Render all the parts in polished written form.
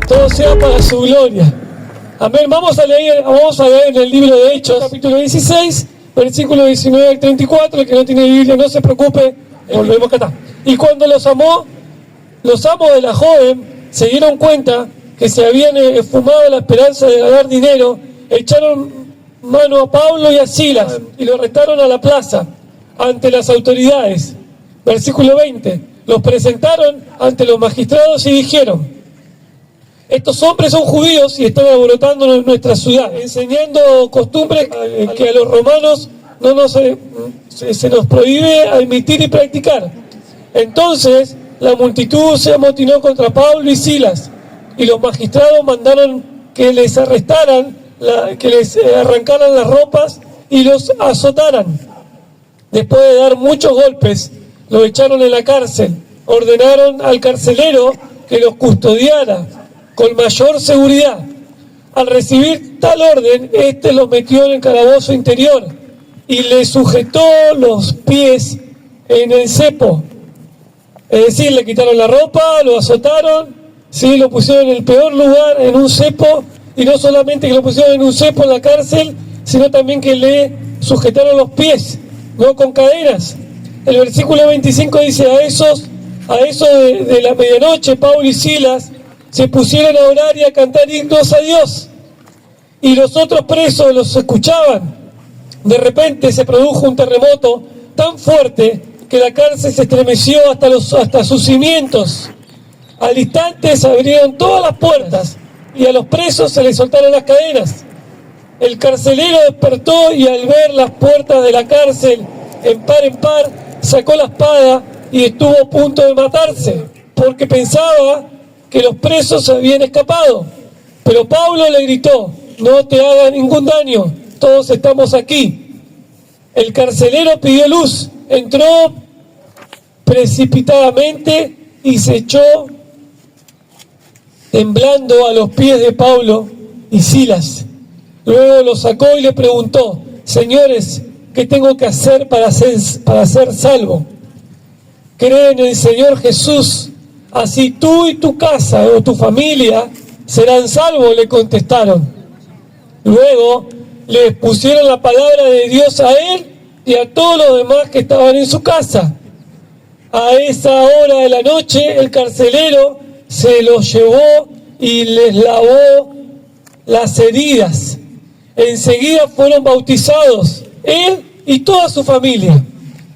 todo sea para su gloria. Amén. Vamos a leer en el libro de Hechos, capítulo 16, versículo 19 al 34. El que no tiene Biblia no se preocupe, volvemos acá. Y cuando los amos de la joven se dieron cuenta que se habían esfumado la esperanza de ganar dinero, echaron mano a Pablo y a Silas y lo arrestaron a la plaza ante las autoridades. Versículo 20. Los presentaron ante los magistrados y dijeron: estos hombres son judíos y están alborotando en nuestra ciudad, enseñando costumbres que a los romanos se nos prohíbe admitir y practicar. Entonces la multitud se amotinó contra Pablo y Silas, y los magistrados mandaron que les arrestaran, que les arrancaran las ropas y los azotaran. Después de dar muchos golpes, los echaron en la cárcel. Ordenaron al carcelero que los custodiara con mayor seguridad. Al recibir tal orden, los metió en el calabozo interior y le sujetó los pies en el cepo. Es decir, le quitaron la ropa, lo azotaron, sí, lo pusieron en el peor lugar, en un cepo, y no solamente que lo pusieron en un cepo en la cárcel, sino también que le sujetaron los pies, no con cadenas. El versículo 25 dice: a eso de la medianoche, Pablo y Silas se pusieron a orar y a cantar himnos a Dios, y los otros presos los escuchaban. De repente se produjo un terremoto tan fuerte que la cárcel se estremeció hasta sus cimientos. Al instante se abrieron todas las puertas y a los presos se les soltaron las cadenas. El carcelero despertó y al ver las puertas de la cárcel en par, sacó la espada y estuvo a punto de matarse, porque pensaba que los presos se habían escapado. Pero Pablo le gritó: no te haga ningún daño, todos estamos aquí. El carcelero pidió luz, entró precipitadamente y se echó temblando a los pies de Pablo y Silas. Luego los sacó y le preguntó: señores, ¿qué tengo que hacer para ser salvo? Cree en el Señor Jesús, así tú y tu casa o tu familia serán salvos, le contestaron. Luego le pusieron la palabra de Dios a él y a todos los demás que estaban en su casa. A esa hora de la noche el carcelero se los llevó y les lavó las heridas. Enseguida fueron bautizados, él y toda su familia.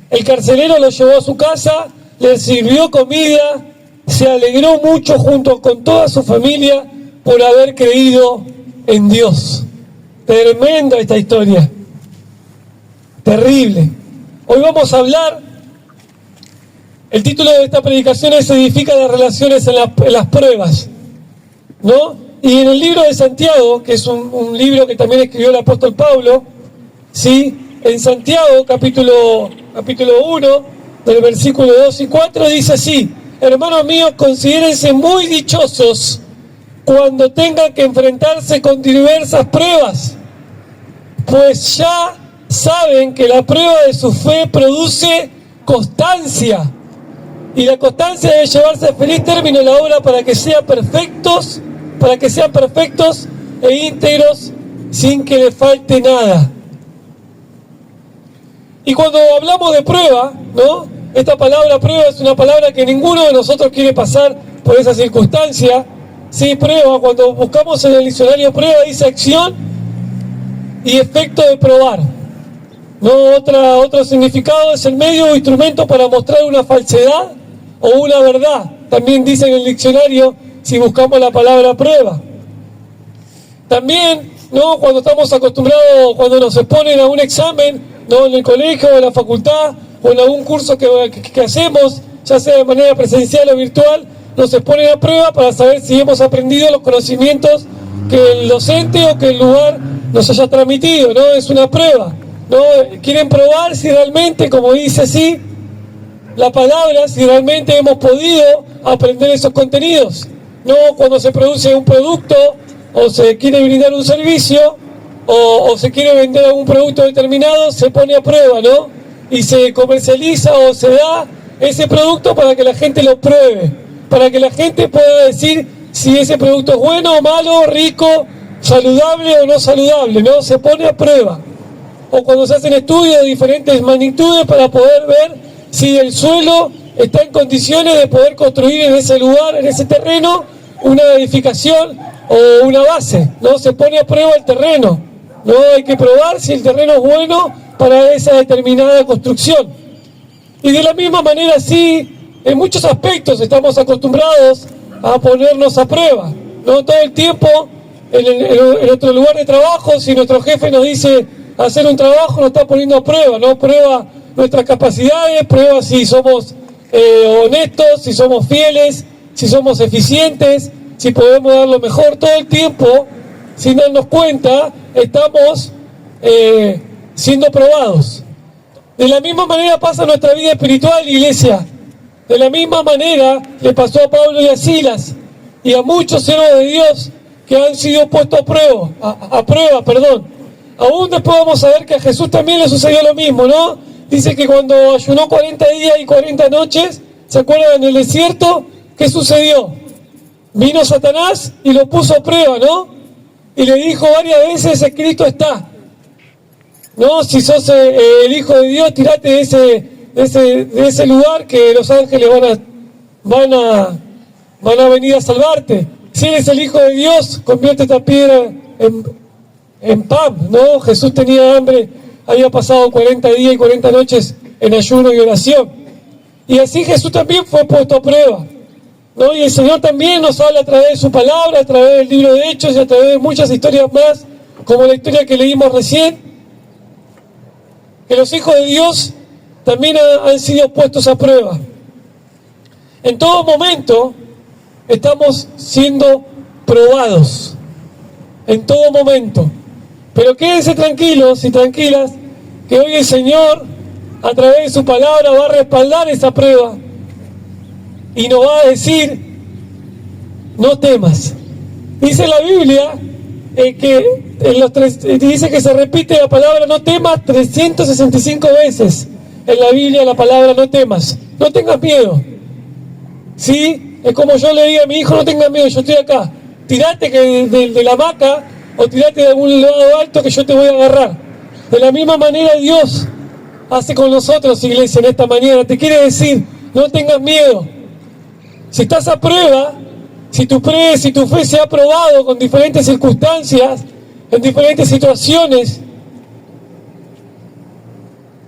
El carcelero los llevó a su casa, les sirvió comida, se alegró mucho junto con toda su familia por haber creído en Dios. Tremenda esta historia, terrible. Hoy vamos a hablar, el título de esta predicación es Edifica las relaciones en las pruebas, ¿no? Y en el libro de Santiago, que es un libro que también escribió el apóstol Pablo, ¿sí? En Santiago, capítulo 1, del versículo 2 y 4, dice así: hermanos míos, considérense muy dichosos cuando tengan que enfrentarse con diversas pruebas, pues ya saben que la prueba de su fe produce constancia, y la constancia debe llevarse a feliz término la obra para que sean perfectos e íntegros sin que le falte nada. Y cuando hablamos de prueba, ¿no? Esta palabra prueba es una palabra que ninguno de nosotros quiere pasar por esa circunstancia. Sí, prueba, cuando buscamos en el diccionario prueba, dice acción y efecto de probar. No, otro significado es el medio o instrumento para mostrar una falsedad o una verdad. También dice en el diccionario si buscamos la palabra prueba. También, ¿no? Cuando estamos acostumbrados, cuando nos exponen a un examen, ¿no? En el colegio, en la facultad o en algún curso que hacemos, ya sea de manera presencial o virtual, nos exponen a prueba para saber si hemos aprendido los conocimientos que el docente o que el lugar nos haya transmitido, ¿no? Es una prueba, ¿no? Quieren probar si realmente, como dice así la palabra, si realmente hemos podido aprender esos contenidos, ¿no? Cuando se produce un producto o se quiere brindar un servicio o se quiere vender algún producto determinado, se pone a prueba, ¿no? Y se comercializa o se da ese producto para que la gente lo pruebe, para que la gente pueda decir si ese producto es bueno o malo, rico, saludable o no saludable, ¿no? Se pone a prueba. O cuando se hacen estudios de diferentes magnitudes para poder ver si el suelo está en condiciones de poder construir en ese lugar, en ese terreno, una edificación o una base, ¿no? Se pone a prueba el terreno, ¿no? Hay que probar si el terreno es bueno para esa determinada construcción. Y de la misma manera, sí, en muchos aspectos estamos acostumbrados a ponernos a prueba, ¿no? Todo el tiempo en nuestro lugar de trabajo, si nuestro jefe nos dice hacer un trabajo, nos está poniendo a prueba, ¿no? Prueba nuestras capacidades, prueba si somos honestos, si somos fieles, si somos eficientes, si podemos dar lo mejor. Todo el tiempo, sin darnos cuenta, estamos siendo probados. De la misma manera pasa nuestra vida espiritual, iglesia. De la misma manera le pasó a Pablo y a Silas y a muchos siervos de Dios que han sido puestos a prueba. Aún después vamos a ver que a Jesús también le sucedió lo mismo, ¿no? Dice que cuando ayunó 40 días y 40 noches, ¿se acuerdan en el desierto? ¿Qué sucedió? Vino Satanás y lo puso a prueba, ¿no? Y le dijo varias veces, escrito está. No, si sos el Hijo de Dios, tirate de ese lugar que los ángeles van a venir a salvarte. Si eres el Hijo de Dios, convierte esta piedra en pan, ¿no? Jesús tenía hambre, había pasado 40 días y 40 noches en ayuno y oración. Y así Jesús también fue puesto a prueba, ¿no? Y el Señor también nos habla a través de su palabra, a través del libro de Hechos y a través de muchas historias más, como la historia que leímos recién, que los hijos de Dios también han sido puestos a prueba. En todo momento estamos siendo probados, en todo momento. Pero quédense tranquilos y tranquilas, que hoy el Señor, a través de su palabra, va a respaldar esa prueba y nos va a decir, no temas. Dice la Biblia dice que se repite la palabra no temas 365 veces en la Biblia, la palabra no temas, no tengas miedo. ¿Sí? Es como yo le digo a mi hijo, no tengas miedo, yo estoy acá, tirate de la hamaca o tirate de algún lado alto que yo te voy a agarrar. De la misma manera Dios hace con nosotros, iglesia, en esta mañana. Te quiere decir, no tengas miedo. Si estás a prueba, si tu fe se ha probado con diferentes circunstancias, en diferentes situaciones,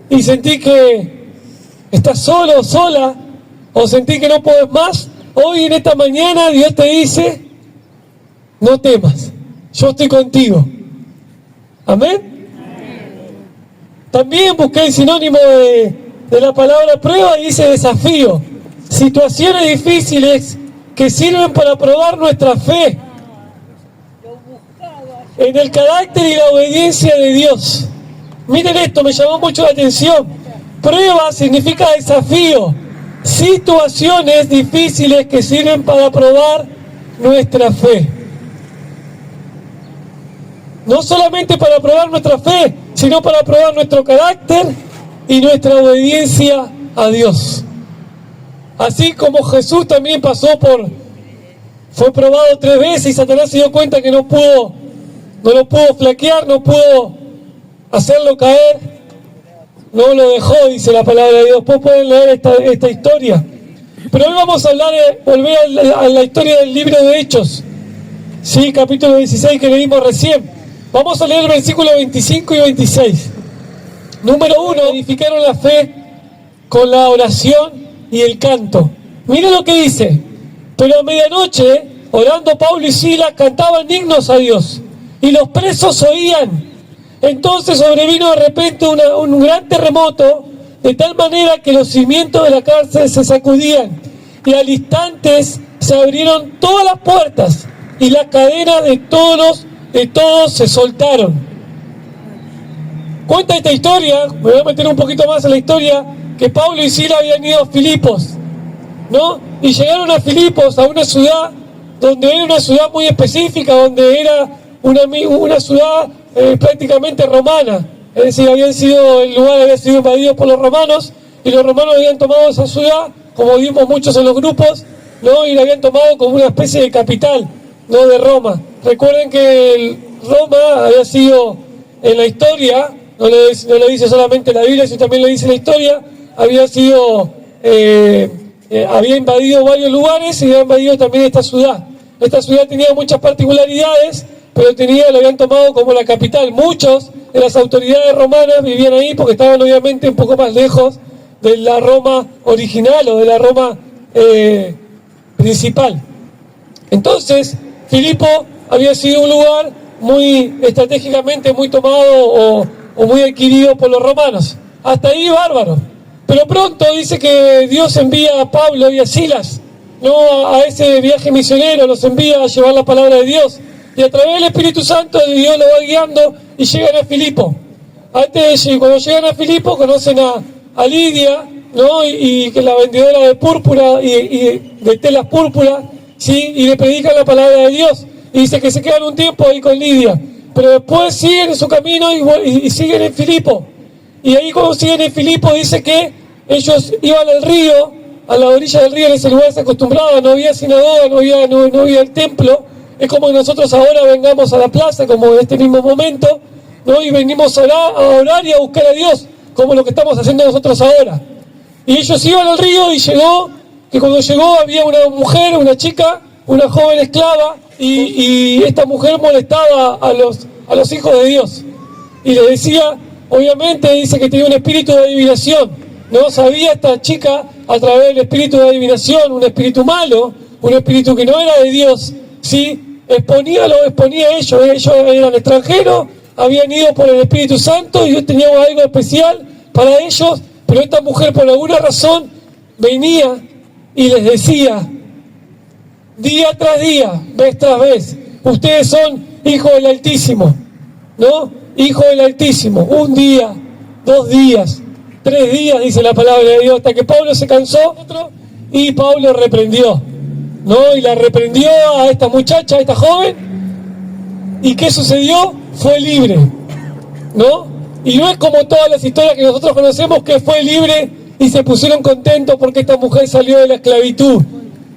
y sentí que estás solo o sola, o sentí que no puedes más, hoy en esta mañana Dios te dice, no temas, yo estoy contigo. Amén. También busqué el sinónimo de la palabra prueba y dice desafío. Situaciones difíciles que sirven para probar nuestra fe en el carácter y la obediencia de Dios. Miren esto, me llamó mucho la atención. Prueba significa desafío. Situaciones difíciles que sirven para probar nuestra fe. No solamente para probar nuestra fe, sino para probar nuestro carácter y nuestra obediencia a Dios. Así como Jesús también fue probado 3 veces y Satanás se dio cuenta que no lo pudo flaquear, no pudo hacerlo caer, no lo dejó, dice la palabra de Dios. Después pueden leer esta historia. Pero hoy vamos a volver a la historia del libro de Hechos, sí, capítulo 16 que leímos recién. Vamos a leer el versículo 25 y 26. Número 1, edificaron la fe con la oración y el canto. Mira lo que dice. Pero a medianoche, orando Pablo y Silas, cantaban himnos a Dios, y los presos oían. Entonces sobrevino de repente un gran terremoto, de tal manera que los cimientos de la cárcel se sacudían, y al instante se abrieron todas las puertas, y las cadenas de todos se soltaron. Cuenta esta historia, me voy a meter un poquito más en la historia, que Pablo y Silas habían ido a Filipos, ¿no? Y llegaron a Filipos, a una ciudad donde era una ciudad muy específica, donde era una ciudad prácticamente romana. Es decir, el lugar había sido invadido por los romanos, y los romanos habían tomado esa ciudad, como vimos muchos en los grupos, ¿no? Y la habían tomado como una especie de capital, ¿no? De Roma. Recuerden que Roma había sido en la historia, no lo dice solamente la Biblia, sino también lo dice la historia, había sido, había invadido varios lugares y había invadido también esta ciudad. Esta ciudad tenía muchas particularidades, pero lo habían tomado como la capital. Muchos de las autoridades romanas vivían ahí porque estaban obviamente un poco más lejos de la Roma original o de la Roma principal. Entonces, Filipo había sido un lugar muy estratégicamente muy tomado o muy adquirido por los romanos. Hasta ahí bárbaro. Pero pronto dice que Dios envía a Pablo y a Silas, ¿no? A ese viaje misionero, los envía a llevar la palabra de Dios. Y a través del Espíritu Santo Dios lo va guiando y llegan a Filipo. Cuando llegan a Filipo conocen a Lidia, ¿no? Y que es la vendedora de púrpura y de telas púrpura, ¿sí? Y le predican la palabra de Dios. Y dice que se quedan un tiempo ahí con Lidia. Pero después siguen en su camino y siguen en Filipo. Y ahí cuando siguen en Filipo dice que ellos iban al río, a la orilla del río, en ese lugar se acostumbraba, no había sinagoga, no había el templo. Es como que nosotros ahora vengamos a la plaza, como en este mismo momento, ¿no? Y venimos a orar y a buscar a Dios, como lo que estamos haciendo nosotros ahora. Y ellos iban al río y cuando llegó había una mujer, una chica, una joven esclava, y esta mujer molestaba a los hijos de Dios. Y les decía, obviamente dice que tenía un espíritu de adivinación, ¿no? Sabía esta chica a través del espíritu de adivinación, un espíritu malo, un espíritu que no era de Dios, ¿sí? Exponía a ellos eran extranjeros, habían ido por el Espíritu Santo y Dios tenía algo especial para ellos, pero esta mujer por alguna razón venía y les decía, día tras día, vez tras vez, ustedes son hijos del Altísimo, ¿no? Hijos del Altísimo, un día, 2 días, 3 días, dice la palabra de Dios, hasta que Pablo se cansó y Pablo reprendió, ¿no? Y la reprendió a esta muchacha, a esta joven, ¿y qué sucedió? Fue libre, ¿no? Y no es como todas las historias que nosotros conocemos, que fue libre y se pusieron contentos porque esta mujer salió de la esclavitud,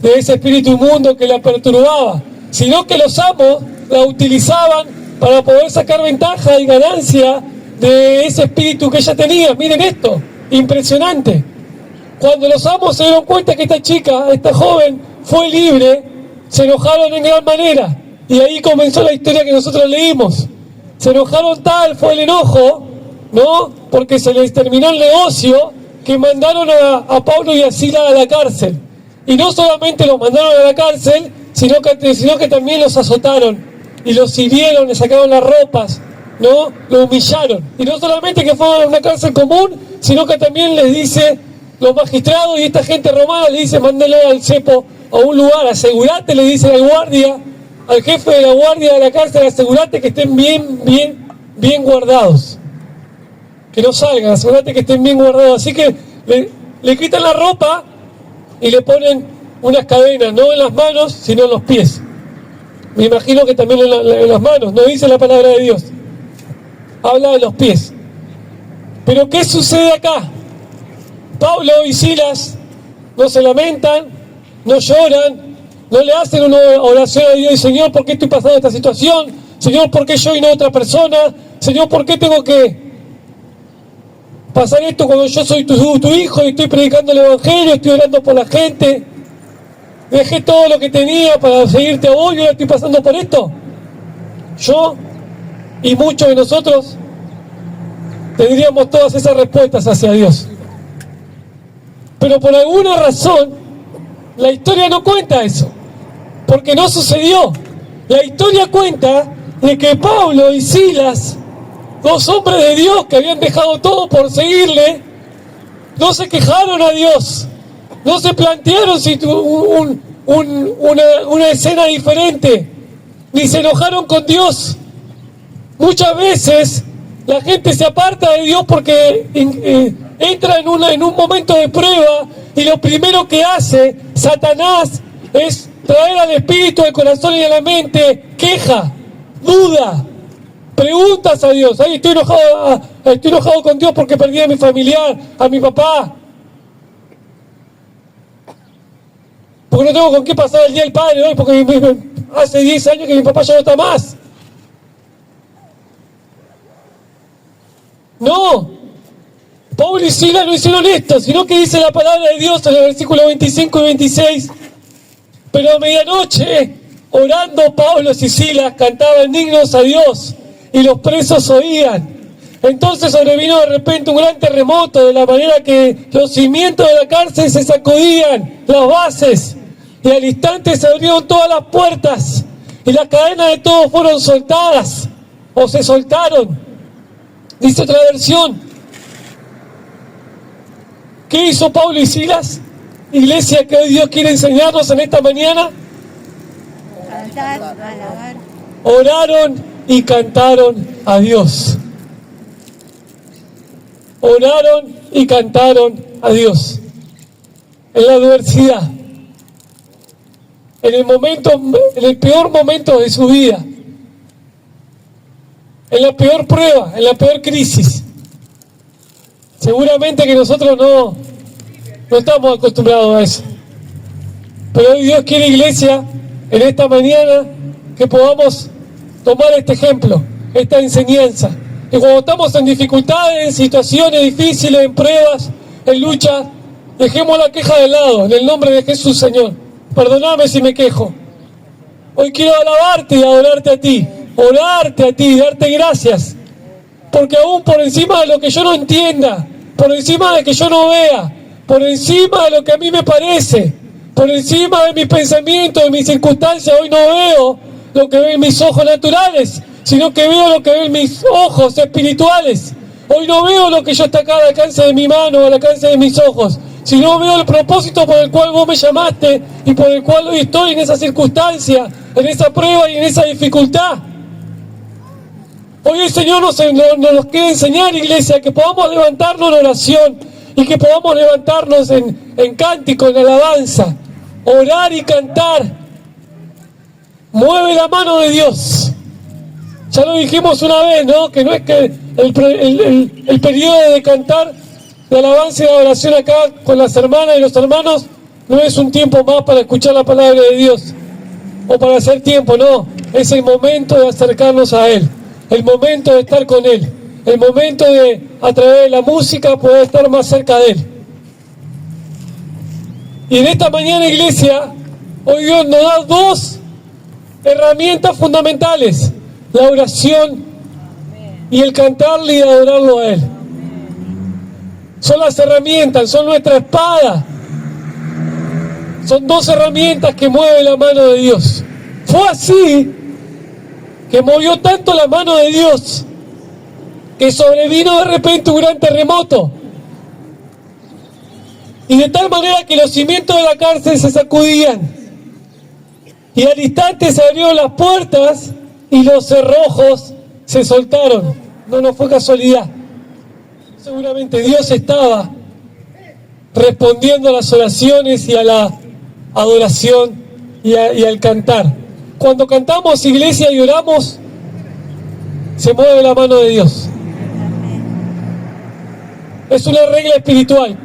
de ese espíritu inmundo que la perturbaba, sino que los amos la utilizaban para poder sacar ventaja y ganancia de ese espíritu que ella tenía. Miren esto, impresionante. Cuando los amos se dieron cuenta que esta chica, esta joven, fue libre, se enojaron en gran manera. Y ahí comenzó la historia que nosotros leímos. Se enojaron tal, fue el enojo, ¿no? Porque se les terminó el negocio, que mandaron a Pablo y a Silas a la cárcel. Y no solamente los mandaron a la cárcel, sino que también los azotaron. Y los hirieron, les sacaron las ropas, ¿no? Lo humillaron. Y no solamente que fueron a una cárcel común, sino que también les dice, los magistrados y esta gente romana le dice, mándelo al cepo a un lugar, asegurate, le dice al guardia, al jefe de la guardia de la cárcel, asegurate que estén bien guardados. Que no salgan, asegurate que estén bien guardados. Así que le quitan la ropa y le ponen unas cadenas, no en las manos, sino en los pies. Me imagino que también en las manos, no dice la palabra de Dios. Habla de los pies. Pero ¿qué sucede acá? Pablo y Silas no se lamentan, no lloran, no le hacen una oración a Dios y Señor, ¿por qué estoy pasando esta situación? Señor, ¿por qué yo y no otra persona? Señor, ¿por qué tengo que pasar esto cuando yo soy tu hijo y estoy predicando el Evangelio, estoy orando por la gente? Dejé todo lo que tenía para seguirte a vos y ahora estoy pasando por esto. Yo y muchos de nosotros tendríamos todas esas respuestas hacia Dios. Pero por alguna razón, la historia no cuenta eso, porque no sucedió. La historia cuenta de que Pablo y Silas, 2 hombres de Dios que habían dejado todo por seguirle, no se quejaron a Dios, no se plantearon una escena diferente, ni se enojaron con Dios. Muchas veces la gente se aparta de Dios porque entra en un momento de prueba y lo primero que hace Satanás es traer al espíritu, al corazón y a la mente queja, duda, preguntas a Dios. Ay, estoy enojado con Dios porque perdí a mi familiar, a mi papá. porque no tengo con qué pasar el Día del Padre hoy, porque hace 10 años que mi papá ya no está más. No, Pablo y Silas no hicieron esto, sino que dice la palabra de Dios en el versículo 25 y 26. Pero a medianoche, orando Pablo y Silas, cantaban himnos a Dios, y los presos oían. Entonces sobrevino de repente un gran terremoto, de la manera que los cimientos de la cárcel se sacudían, las bases, y al instante se abrieron todas las puertas, y las cadenas de todos fueron soltadas, o se soltaron. Dice otra versión. ¿Qué hizo Pablo y Silas? Iglesia, que hoy Dios quiere enseñarnos en esta mañana. Cantar, alabar. Oraron y cantaron a Dios. Oraron y cantaron a Dios. En la adversidad, en el peor momento de su vida, en la peor prueba, en la peor crisis. Seguramente que nosotros no estamos acostumbrados a eso. Pero hoy Dios quiere, iglesia, en esta mañana, que podamos tomar este ejemplo, esta enseñanza. Y cuando estamos en dificultades, en situaciones difíciles, en pruebas, en lucha, dejemos la queja de lado, en el nombre de Jesús, Señor. Perdóname si me quejo. Hoy quiero alabarte y adorarte a ti, orarte a ti, darte gracias. Porque aún por encima de lo que yo no entienda, por encima de que yo no vea, por encima de lo que a mí me parece, por encima de mis pensamientos, de mis circunstancias, hoy no veo lo que ven mis ojos naturales, sino que veo lo que ven mis ojos espirituales. Hoy no veo lo que yo está acá al alcance de mi mano, al alcance de mis ojos, sino veo el propósito por el cual vos me llamaste y por el cual hoy estoy en esa circunstancia, en esa prueba y en esa dificultad. Hoy el Señor nos quiere enseñar, iglesia, que podamos levantarnos en oración y que podamos levantarnos en cántico, en alabanza, orar y cantar. Mueve la mano de Dios. Ya lo dijimos una vez, ¿no? Que no es que el periodo de cantar, de alabanza y de oración acá con las hermanas y los hermanos no es un tiempo más para escuchar la palabra de Dios o para hacer tiempo, no. Es el momento de acercarnos a Él, el momento de estar con Él, el momento de, a través de la música, poder estar más cerca de Él. Y en esta mañana, iglesia, hoy Dios nos da dos herramientas fundamentales: la oración y el cantarle y adorarlo a Él. Son las herramientas, son nuestra espada. Son dos herramientas que mueven la mano de Dios. Fue así que movió tanto la mano de Dios que sobrevino de repente un gran terremoto. Y de tal manera que los cimientos de la cárcel se sacudían. Y al instante se abrieron las puertas y los cerrojos se soltaron. No fue casualidad. Seguramente Dios estaba respondiendo a las oraciones y a la adoración y al cantar. Cuando cantamos, iglesia, y oramos, se mueve la mano de Dios. Es una regla espiritual.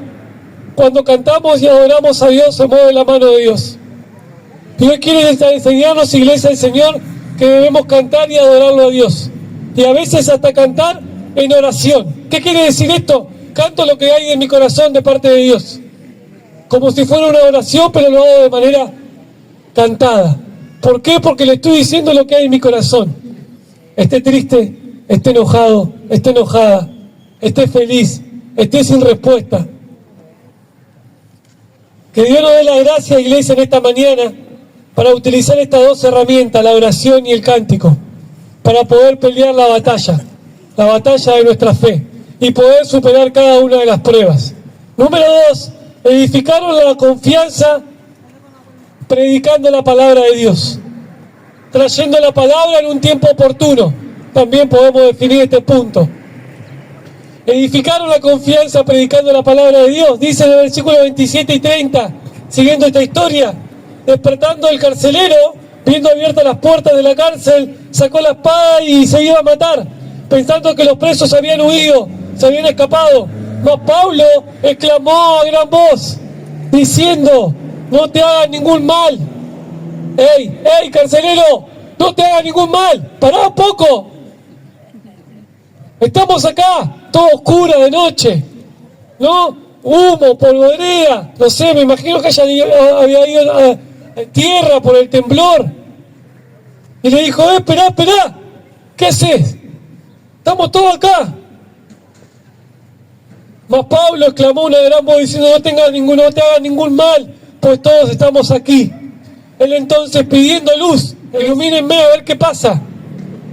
Cuando cantamos y adoramos a Dios, se mueve la mano de Dios. Y hoy quiere enseñarnos, iglesia del Señor, que debemos cantar y adorarlo a Dios. Y a veces hasta cantar en oración. ¿Qué quiere decir esto? Canto lo que hay en mi corazón de parte de Dios. Como si fuera una oración, pero lo hago de manera cantada. ¿Por qué? Porque le estoy diciendo lo que hay en mi corazón. Esté triste, esté enojado, esté enojada, esté feliz, esté sin respuesta. Que Dios nos dé la gracia, iglesia, en esta mañana para utilizar estas dos herramientas, la oración y el cántico, para poder pelear la batalla de nuestra fe y poder superar cada una de las pruebas. Número 2, edificaron la confianza predicando la palabra de Dios, trayendo la palabra en un tiempo oportuno. También podemos definir este punto. Edificaron la confianza predicando la palabra de Dios. Dice en el versículo 27 y 30, siguiendo esta historia: despertando el carcelero, viendo abiertas las puertas de la cárcel, sacó la espada y se iba a matar, pensando que los presos habían huido, se habían escapado. Mas Pablo exclamó a gran voz, diciendo: no te hagas ningún mal. ¡Ey, carcelero! ¡No te hagas ningún mal! ¡Pará un poco! Estamos acá, todo oscuro de noche, ¿no? Humo, polvorea, no sé, me imagino que había ido a tierra por el temblor. Y le dijo, esperá, ¿qué haces? Estamos todos acá. Mas Pablo exclamó una gran voz diciendo, no te hagas ningún mal, pues todos estamos aquí. Él entonces, pidiendo luz, ilumínenme a ver qué pasa.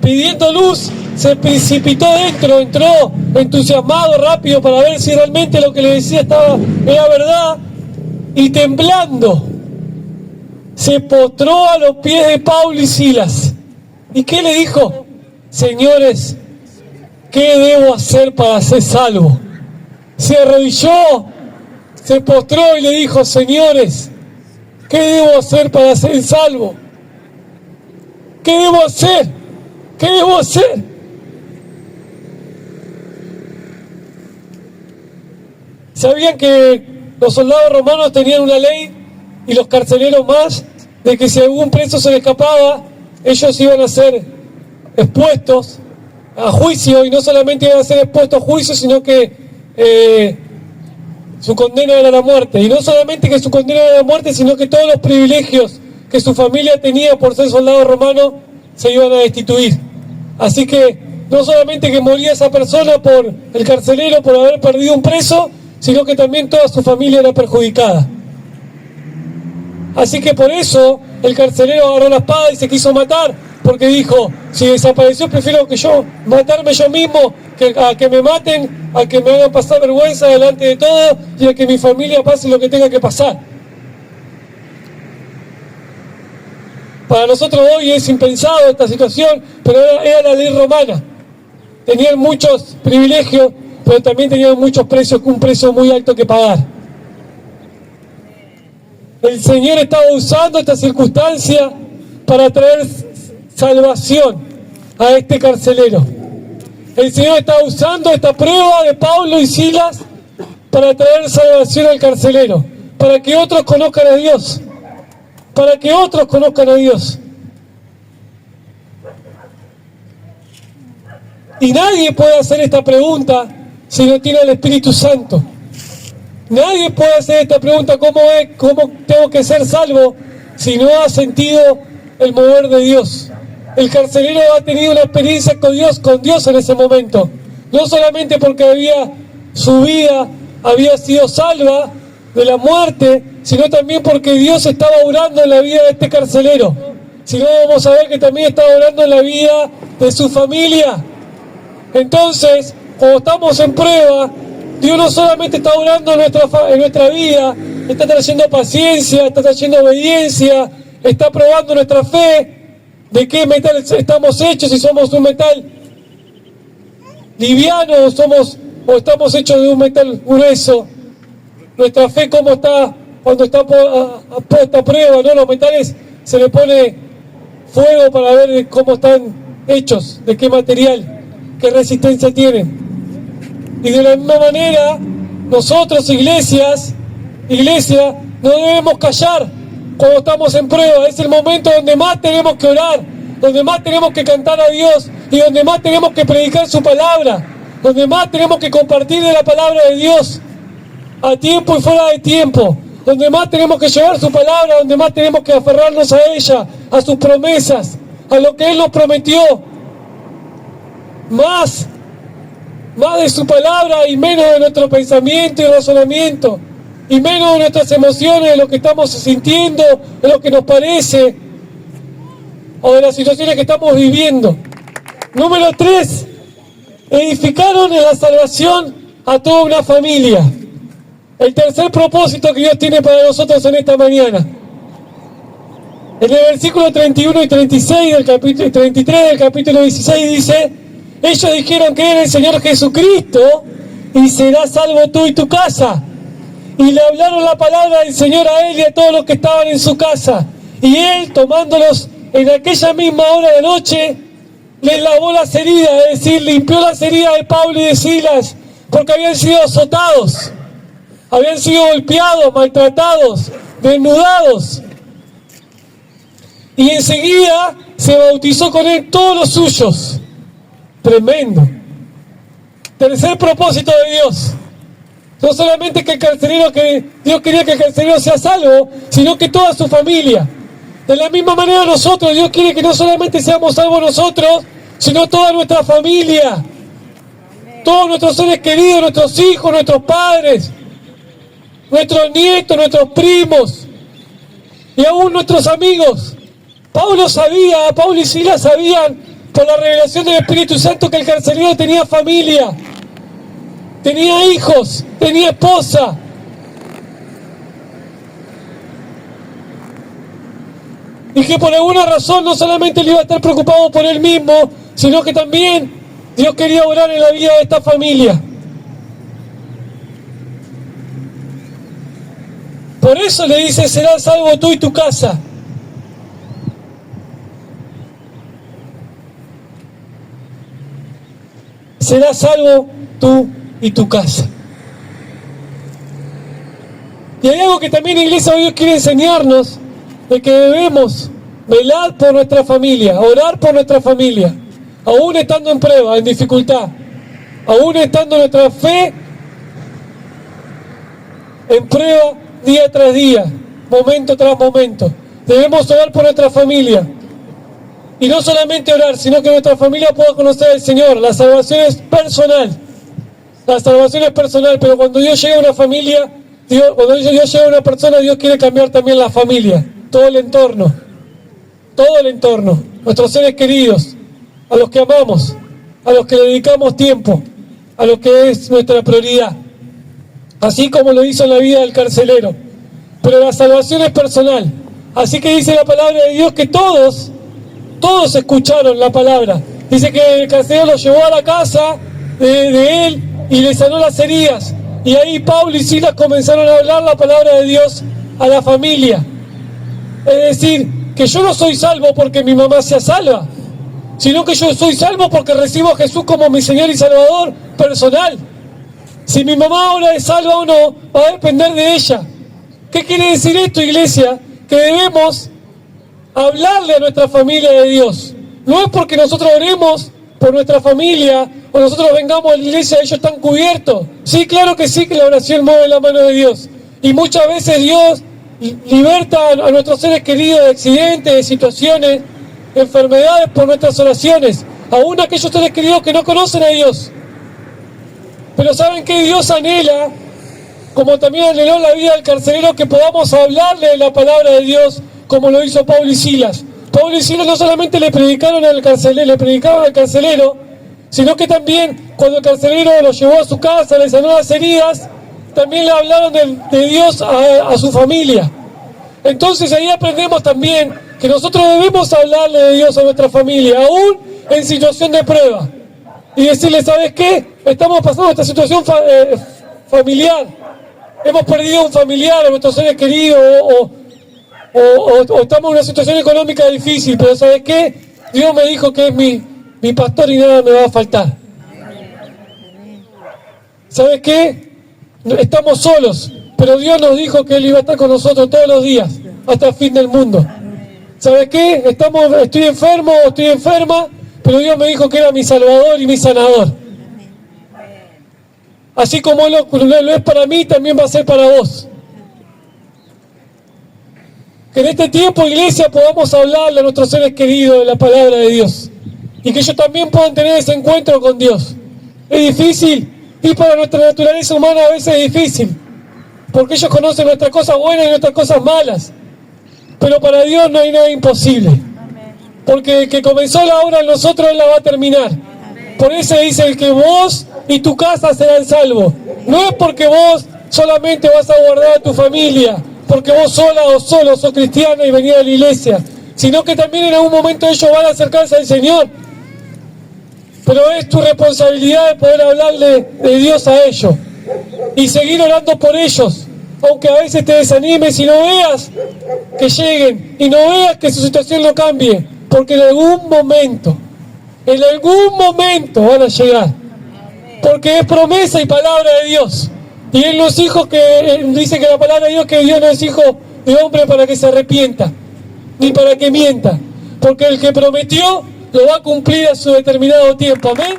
Pidiendo luz, se precipitó dentro, entró entusiasmado, rápido, para ver si realmente lo que le decía era verdad, y temblando, se postró a los pies de Pablo y Silas. ¿Y qué le dijo? Señores, ¿qué debo hacer para ser salvo? Se arrodilló, se postró y le dijo, señores, ¿qué debo hacer para ser salvo? ¿Qué debo hacer? ¿Qué debo hacer? ¿Sabían que los soldados romanos tenían una ley y los carceleros más? De que si algún preso se le escapaba, ellos iban a ser expuestos a juicio, y no solamente iban a ser expuestos a juicio, sino que su condena era la muerte. Y no solamente que su condena era la muerte, sino que todos los privilegios que su familia tenía por ser soldado romano se iban a destituir. Así que no solamente que moría esa persona por el carcelero por haber perdido un preso, sino que también toda su familia era perjudicada. Así que por eso el carcelero agarró la espada y se quiso matar, porque dijo, si desapareció prefiero matarme yo mismo a que me maten, a que me hagan pasar vergüenza delante de todos y a que mi familia pase lo que tenga que pasar. Para nosotros hoy es impensado esta situación, pero era la ley romana. Tenían muchos privilegios, pero también tenían muchos precios, un precio muy alto que pagar. El Señor estaba usando esta circunstancia para traer salvación a este carcelero. El Señor estaba usando esta prueba de Pablo y Silas para traer salvación al carcelero, para que otros conozcan a Dios, para que otros conozcan a Dios. Y nadie puede hacer esta pregunta si no tiene el Espíritu Santo. Nadie puede hacer esta pregunta, ¿cómo tengo que ser salvo?, si no ha sentido el mover de Dios. El carcelero ha tenido una experiencia con Dios en ese momento. No solamente porque su vida había sido salva de la muerte, sino también porque Dios estaba obrando en la vida de este carcelero. Si no, vamos a ver que también estaba obrando en la vida de su familia. Entonces, cuando estamos en prueba, Dios no solamente está obrando en nuestra vida, está trayendo paciencia, está trayendo obediencia, está probando nuestra fe, de qué metal estamos hechos, si somos un metal liviano o estamos hechos de un metal grueso. Nuestra fe cómo está cuando está puesta a prueba, ¿no? Los metales se le pone fuego para ver cómo están hechos, de qué material, qué resistencia tienen. Y de la misma manera, nosotros, iglesia, no debemos callar cuando estamos en prueba. Es el momento donde más tenemos que orar, donde más tenemos que cantar a Dios y donde más tenemos que predicar su palabra, donde más tenemos que compartir de la palabra de Dios a tiempo y fuera de tiempo, donde más tenemos que llevar su palabra, donde más tenemos que aferrarnos a ella, a sus promesas, a lo que Él nos prometió. Más de su palabra y menos de nuestro pensamiento y razonamiento, y menos de nuestras emociones, de lo que estamos sintiendo, de lo que nos parece, o de las situaciones que estamos viviendo. Número 3, edificaron en la salvación a toda una familia. El tercer propósito que Dios tiene para nosotros en esta mañana. En el versículo 31 y 36 del capítulo 33 del capítulo 16 dice: ellos dijeron, creen en el Señor Jesucristo y serás salvo tú y tu casa. Y le hablaron la palabra del Señor a él y a todos los que estaban en su casa. Y él, tomándolos en aquella misma hora de noche, les lavó las heridas, es decir, limpió las heridas de Pablo y de Silas, porque habían sido azotados, habían sido golpeados, maltratados, desnudados. Y enseguida se bautizó con él todos los suyos. Tremendo. Tercer propósito de Dios. No solamente que Dios quería que el carcelero sea salvo, sino que toda su familia. De la misma manera nosotros, Dios quiere que no solamente seamos salvos nosotros, sino toda nuestra familia. Todos nuestros seres queridos, nuestros hijos, nuestros padres, nuestros nietos, nuestros primos y aún nuestros amigos. Pablo y Silas sabían por la revelación del Espíritu Santo que el carcelero tenía familia, tenía hijos, tenía esposa. Y que por alguna razón no solamente él iba a estar preocupado por él mismo, sino que también Dios quería obrar en la vida de esta familia. Por eso le dice, serás salvo tú y tu casa. Serás salvo tú y tu casa. Y hay algo que también la Iglesia de Dios quiere enseñarnos, de que debemos velar por nuestra familia, orar por nuestra familia, aún estando en prueba, en dificultad, aún estando nuestra fe en prueba día tras día, momento tras momento. Debemos orar por nuestra familia. Y no solamente orar, sino que nuestra familia pueda conocer al Señor. La salvación es personal. La salvación es personal, pero cuando Dios llega a una familia, cuando Dios llega a una persona, Dios quiere cambiar también la familia, todo el entorno, nuestros seres queridos, a los que amamos, a los que le dedicamos tiempo, a lo que es nuestra prioridad. Así como lo hizo en la vida del carcelero. Pero la salvación es personal. Así que dice la palabra de Dios que todos escucharon la palabra. Dice que el carcelero lo llevó a la casa de él y le sanó las heridas. Y ahí Pablo y Silas comenzaron a hablar la palabra de Dios a la familia. Es decir, que yo no soy salvo porque mi mamá sea salva, sino que yo soy salvo porque recibo a Jesús como mi Señor y Salvador personal. Si mi mamá ahora es salva o no, va a depender de ella. ¿Qué quiere decir esto, iglesia? Que debemos hablarle a nuestra familia de Dios. No es porque nosotros oremos por nuestra familia o nosotros vengamos a la iglesia, ellos están cubiertos. Sí, claro que sí, que la oración mueve la mano de Dios. Y muchas veces Dios liberta a nuestros seres queridos de accidentes, de situaciones, de enfermedades por nuestras oraciones. Aún aquellos seres queridos que no conocen a Dios. Pero ¿saben qué? Dios anhela, como también anheló la vida del carcelero, que podamos hablarle de la palabra de Dios, como lo hizo Pablo y Silas. Pablo y Silas no solamente le predicaron al carcelero, sino que también cuando el carcelero lo llevó a su casa, le sanó las heridas, también le hablaron de Dios a su familia. Entonces ahí aprendemos también que nosotros debemos hablarle de Dios a nuestra familia, aún en situación de prueba. Y decirle, ¿sabes qué? Estamos pasando esta situación familiar. Hemos perdido un familiar, a nuestros seres queridos, o estamos en una situación económica difícil, pero ¿sabes qué? Dios me dijo que es mi pastor y nada me va a faltar. ¿Sabes qué? Estamos solos, pero Dios nos dijo que Él iba a estar con nosotros todos los días, hasta el fin del mundo. ¿Sabes qué? Estoy enfermo o estoy enferma, pero Dios me dijo que era mi Salvador y mi sanador. Así como lo es para mí, también va a ser para vos. Que en este tiempo, iglesia, podamos hablarle a nuestros seres queridos de la palabra de Dios. Y que ellos también puedan tener ese encuentro con Dios. Es difícil, y para nuestra naturaleza humana a veces es difícil. Porque ellos conocen nuestras cosas buenas y nuestras cosas malas. Pero para Dios no hay nada imposible. Porque el que comenzó la obra en nosotros, Él la va a terminar. Por eso dice que vos y tu casa serán salvos. No es porque vos solamente vas a guardar a tu familia, porque vos sola o solo sos cristiana y venís a la iglesia, sino que también en algún momento ellos van a acercarse al Señor. Pero es tu responsabilidad de poder hablarle de Dios a ellos y seguir orando por ellos, aunque a veces te desanimes y no veas que lleguen y no veas que su situación no cambie, porque en algún momento van a llegar, porque es promesa y palabra de Dios. Y Él nos dijo dice que la palabra de Dios, que Dios no es hijo de hombre para que se arrepienta, ni para que mienta, porque el que prometió lo va a cumplir a su determinado tiempo. Amén.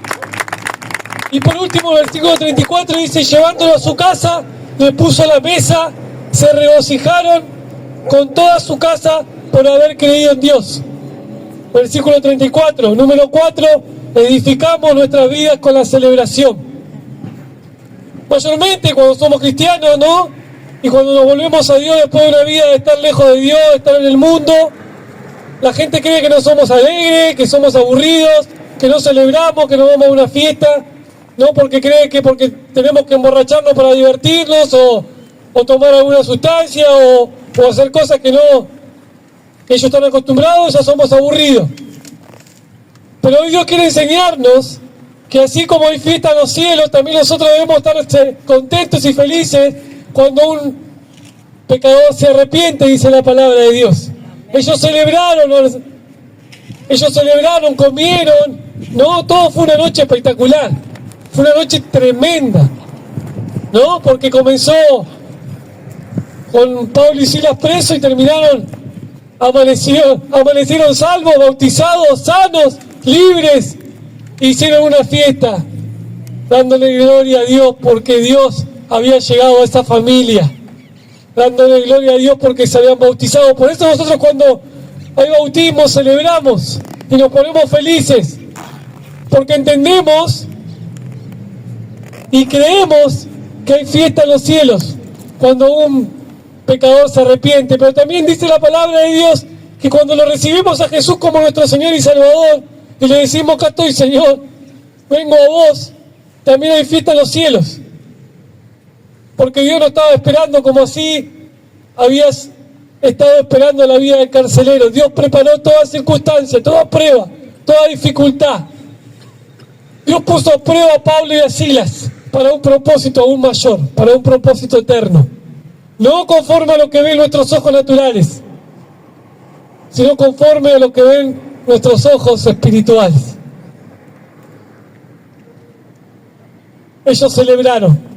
Y por último, el versículo 34 dice, llevándolo a su casa, le puso a la mesa, se regocijaron con toda su casa por haber creído en Dios. Versículo 34, número 4, edificamos nuestras vidas con la celebración. Mayormente cuando somos cristianos, ¿no? Y cuando nos volvemos a Dios después de una vida de estar lejos de Dios, de estar en el mundo, la gente cree que no somos alegres, que somos aburridos, que no celebramos, que no vamos a una fiesta, ¿no? Porque cree que porque tenemos que emborracharnos para divertirnos o tomar alguna sustancia o hacer cosas que ellos están acostumbrados, ya somos aburridos. Pero hoy Dios quiere enseñarnos que así como hay fiesta en los cielos, también nosotros debemos estar contentos y felices cuando un pecador se arrepiente, dice la palabra de Dios. Ellos celebraron, comieron, no, todo fue una noche espectacular, fue una noche tremenda, ¿no? Porque comenzó con Pablo y Silas presos y amanecieron salvos, bautizados, sanos, libres, hicieron una fiesta, dándole gloria a Dios porque Dios había llegado a esa familia, dándole gloria a Dios porque se habían bautizado. Por eso nosotros cuando hay bautismo celebramos y nos ponemos felices, porque entendemos y creemos que hay fiesta en los cielos cuando un pecador se arrepiente. Pero también dice la palabra de Dios que cuando lo recibimos a Jesús como nuestro Señor y Salvador y le decimos, acá estoy, Señor, vengo a vos, también hay fiesta en los cielos, porque Dios no estaba esperando como así habías estado esperando la vida del carcelero. Dios preparó toda circunstancia, toda prueba, toda dificultad. Dios puso a prueba a Pablo y a Silas para un propósito aún mayor, para un propósito eterno, no conforme a lo que ven nuestros ojos naturales, sino conforme a lo que ven nuestros ojos espirituales. Ellos celebraron.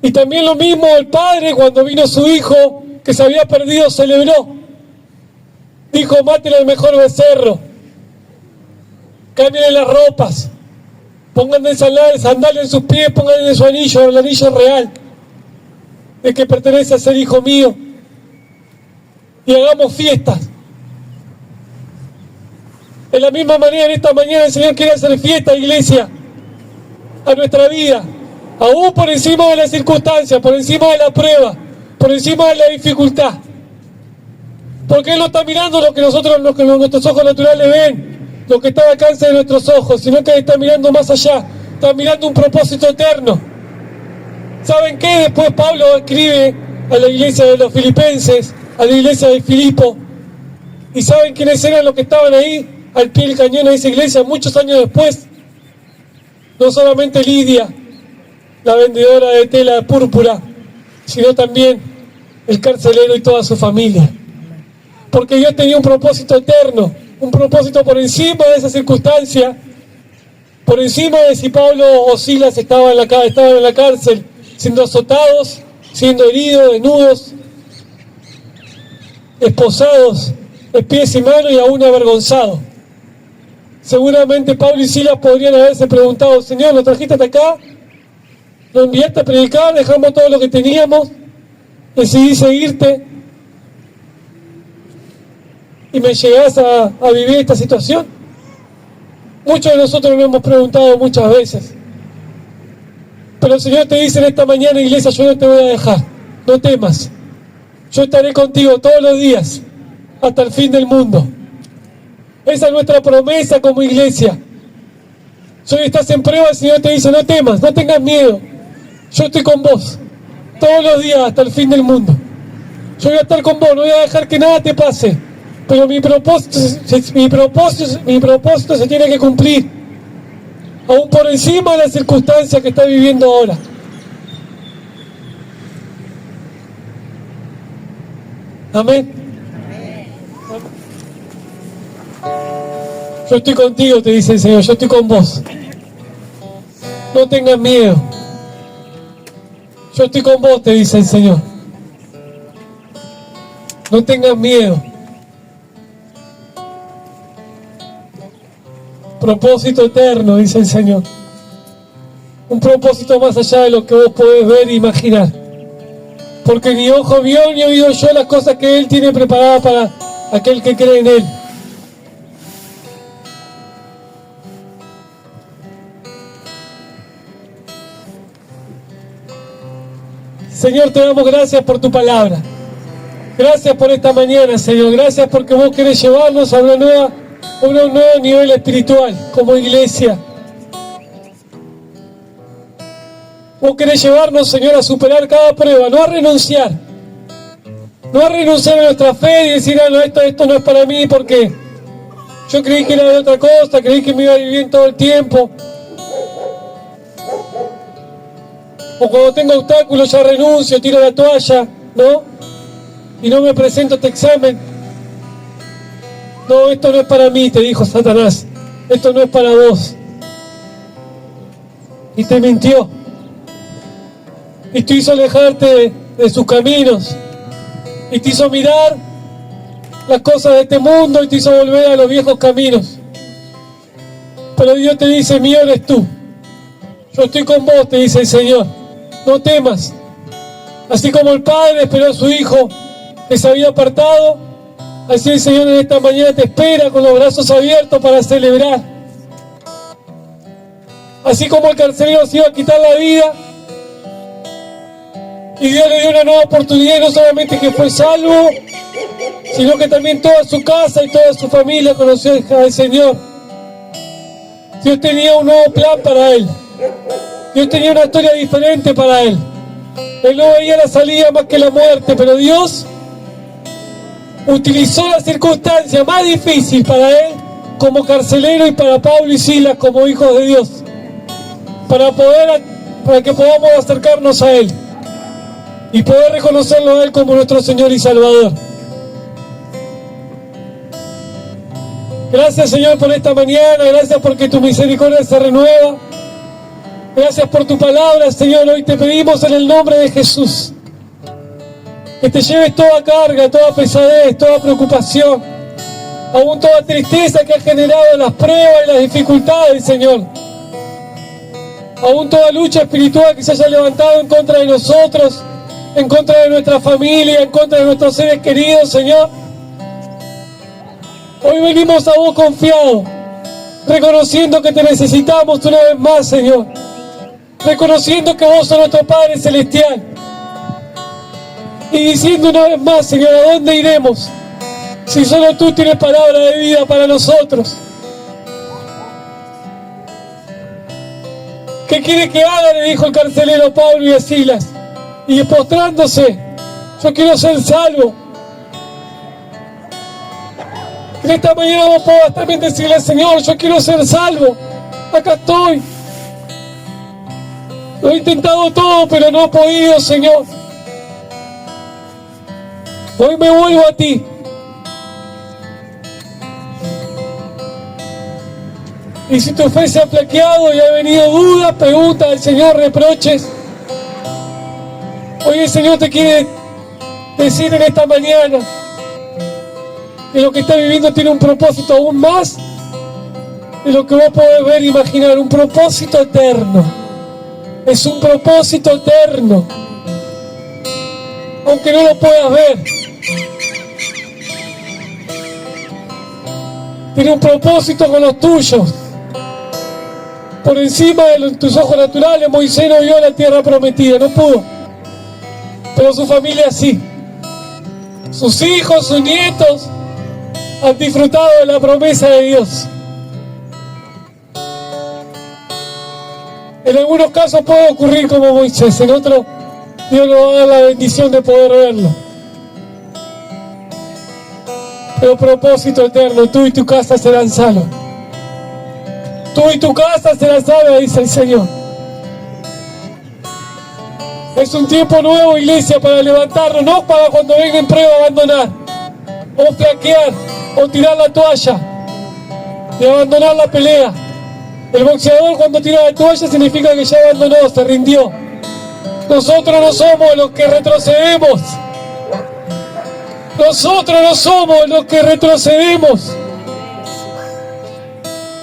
Y también lo mismo el padre, cuando vino su hijo que se había perdido, celebró. Dijo, maten al mejor becerro, cámbienle las ropas, pónganle sandalias en sus pies, pónganle su anillo, el anillo real de que pertenece a ser hijo mío, y hagamos fiestas. De la misma manera, en esta mañana el Señor quiere hacer fiesta, iglesia, a nuestra vida, aún por encima de las circunstancias, por encima de la prueba, por encima de la dificultad. Porque Él no está mirando lo que nuestros ojos naturales ven, lo que está al alcance de nuestros ojos, sino que Él está mirando más allá, está mirando un propósito eterno. ¿Saben qué? Después Pablo escribe a la iglesia de los filipenses, a la iglesia de Filipo, y ¿saben quiénes eran los que estaban ahí al pie del cañón de esa iglesia muchos años después? No solamente Lidia, la vendedora de tela púrpura, sino también el carcelero y toda su familia. Porque Dios tenía un propósito eterno, un propósito por encima de esa circunstancia, por encima de si Pablo o Silas estaban en la cárcel, siendo azotados, siendo heridos, desnudos, esposados de pies y manos y aún avergonzados. Seguramente Pablo y Silas podrían haberse preguntado, Señor, ¿nos trajiste hasta acá? ¿Nos enviaste a predicar? Dejamos todo lo que teníamos, decidí seguirte y me llegás a vivir esta situación. Muchos de nosotros lo hemos preguntado muchas veces, pero el Señor te dice en esta mañana, iglesia, yo no te voy a dejar, no temas, yo estaré contigo todos los días hasta el fin del mundo. Esa es nuestra promesa como iglesia. Si hoy estás en prueba, el Señor te dice, no temas, no tengas miedo, yo estoy con vos todos los días hasta el fin del mundo. Yo voy a estar con vos, no voy a dejar que nada te pase, pero mi propósito se tiene que cumplir, aún por encima de las circunstancias que estás viviendo ahora. Amén. Yo estoy contigo, te dice el Señor, yo estoy con vos. No tengas miedo. Yo estoy con vos, te dice el Señor. No tengas miedo. Propósito eterno, dice el Señor. Un propósito más allá de lo que vos podés ver e imaginar. Porque ni ojo vio ni oído yo las cosas que Él tiene preparadas para aquel que cree en Él. Señor, te damos gracias por tu palabra. Gracias por esta mañana, Señor. Gracias porque vos querés llevarnos a un nuevo nivel espiritual como iglesia. Vos querés llevarnos, Señor, a superar cada prueba, no a renunciar. No a renunciar a nuestra fe y decir, no, esto no es para mí porque yo creí que era de otra cosa, creí que me iba a ir bien todo el tiempo. O cuando tengo obstáculos ya renuncio, tiro la toalla, ¿no? Y no me presento a este examen. No, esto no es para mí, te dijo Satanás. Esto no es para vos. Y te mintió. Y te hizo alejarte de sus caminos. Y te hizo mirar las cosas de este mundo y te hizo volver a los viejos caminos. Pero Dios te dice, mío eres tú. Yo estoy con vos, te dice el Señor. No temas. Así como el Padre esperó a su Hijo que se había apartado, así el Señor en esta mañana te espera con los brazos abiertos para celebrar. Así como el carcelero se iba a quitar la vida y Dios le dio una nueva oportunidad, y no solamente que fue salvo, sino que también toda su casa y toda su familia conoció al Señor. Dios tenía un nuevo plan para él. Dios tenía una historia diferente para él. Él no veía la salida más que la muerte, pero Dios utilizó la circunstancia más difícil para él como carcelero y para Pablo y Silas como hijos de Dios, para que podamos acercarnos a Él y poder reconocerlo a Él como nuestro Señor y Salvador. Gracias, Señor, por esta mañana. Gracias porque tu misericordia se renueva. Gracias por tu palabra, Señor. Hoy te pedimos en el nombre de Jesús que te lleves toda carga, toda pesadez, toda preocupación, aún toda tristeza que ha generado las pruebas y las dificultades, Señor. Aún toda lucha espiritual que se haya levantado en contra de nosotros, en contra de nuestra familia, en contra de nuestros seres queridos, Señor. Hoy venimos a vos confiados, reconociendo que te necesitamos una vez más, Señor. Reconociendo que vos sos nuestro Padre Celestial. Y diciendo una vez más, Señor, ¿a dónde iremos? Si solo tú tienes palabra de vida para nosotros. ¿Qué quiere que haga? Le dijo el carcelero Pablo y a Silas. Y postrándose, yo quiero ser salvo. En esta mañana vos podés también decirle al Señor, yo quiero ser salvo. Acá estoy. Lo he intentado todo, pero no he podido, Señor. Hoy me vuelvo a ti. Y si tu fe se ha flaqueado y ha venido dudas, preguntas al Señor, reproches, hoy el Señor te quiere decir en esta mañana que lo que estás viviendo tiene un propósito aún más de lo que vos podés ver e imaginar, un propósito eterno. Es un propósito eterno, aunque no lo puedas ver. Tiene un propósito con los tuyos. Por encima de tus ojos naturales, Moisés no vio la tierra prometida, no pudo. Pero su familia sí. Sus hijos, sus nietos han disfrutado de la promesa de Dios. En algunos casos puede ocurrir como Moisés, en otros Dios nos va a dar la bendición de poder verlo. Pero propósito eterno, tú y tu casa serán salvos. Tú y tu casa serán salvos, dice el Señor. Es un tiempo nuevo, iglesia, para levantarnos, no para cuando venga en prueba abandonar, o flaquear, o tirar la toalla, de abandonar la pelea. El boxeador cuando tira la toalla significa que ya abandonó, se rindió. Nosotros no somos los que retrocedemos. Nosotros no somos los que retrocedemos,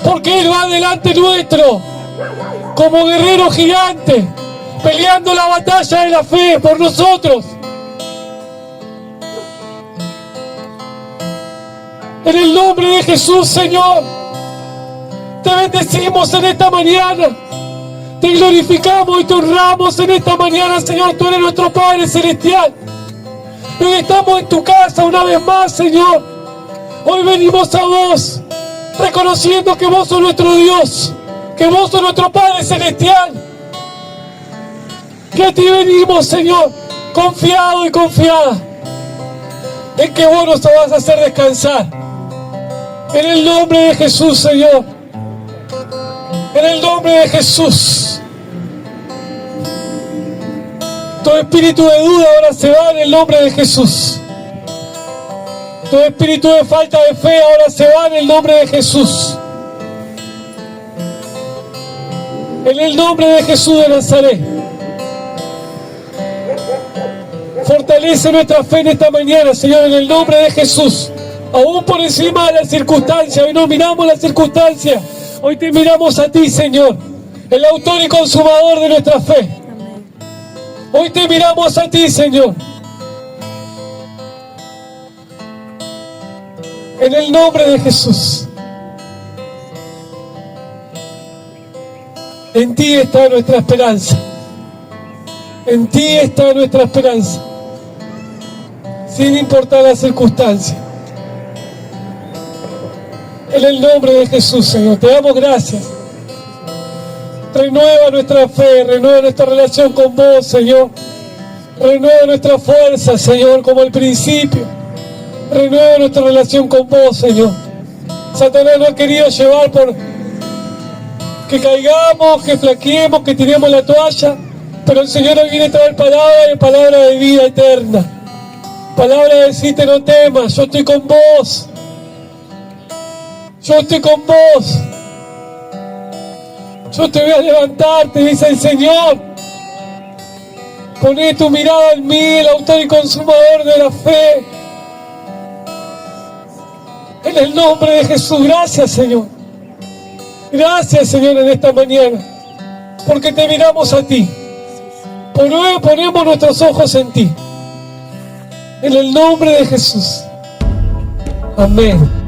porque Él va delante nuestro, como guerrero gigante, peleando la batalla de la fe por nosotros. En el nombre de Jesús, Señor, te bendecimos en esta mañana, te glorificamos y te honramos en esta mañana, Señor. Tú eres nuestro Padre Celestial. Hoy estamos en tu casa una vez más, Señor. Hoy venimos a vos, reconociendo que vos sos nuestro Dios, que vos sos nuestro Padre Celestial. Que a ti venimos, Señor, confiado y confiada en que vos nos vas a hacer descansar. En el nombre de Jesús, Señor. En el nombre de Jesús. Todo espíritu de duda ahora se va en el nombre de Jesús. Todo espíritu de falta de fe ahora se va en el nombre de Jesús. En el nombre de Jesús de Nazaret. Fortalece nuestra fe en esta mañana, Señor, en el nombre de Jesús. Aún por encima de las circunstancias. Hoy no miramos las circunstancias. Hoy te miramos a ti, Señor, el autor y consumador de nuestra fe. Hoy te miramos a ti, Señor. En el nombre de Jesús. En ti está nuestra esperanza. En ti está nuestra esperanza. Sin importar las circunstancias. En el nombre de Jesús, Señor, te damos gracias. Renueva nuestra fe, renueva nuestra relación con vos, Señor. Renueva nuestra fuerza, Señor, como al principio. Renueva nuestra relación con vos, Señor. Satanás no ha querido llevar por que caigamos, que flaqueemos, que tiremos la toalla, pero el Señor hoy viene a traer palabra de vida eterna. Palabra de decirte no temas, yo estoy con vos. Yo estoy con vos. Yo te voy a levantar, te dice el Señor. Poné tu mirada en mí, el autor y consumador de la fe. En el nombre de Jesús, gracias, Señor. Gracias, Señor, en esta mañana. Porque te miramos a ti. Ponemos nuestros ojos en ti. En el nombre de Jesús. Amén.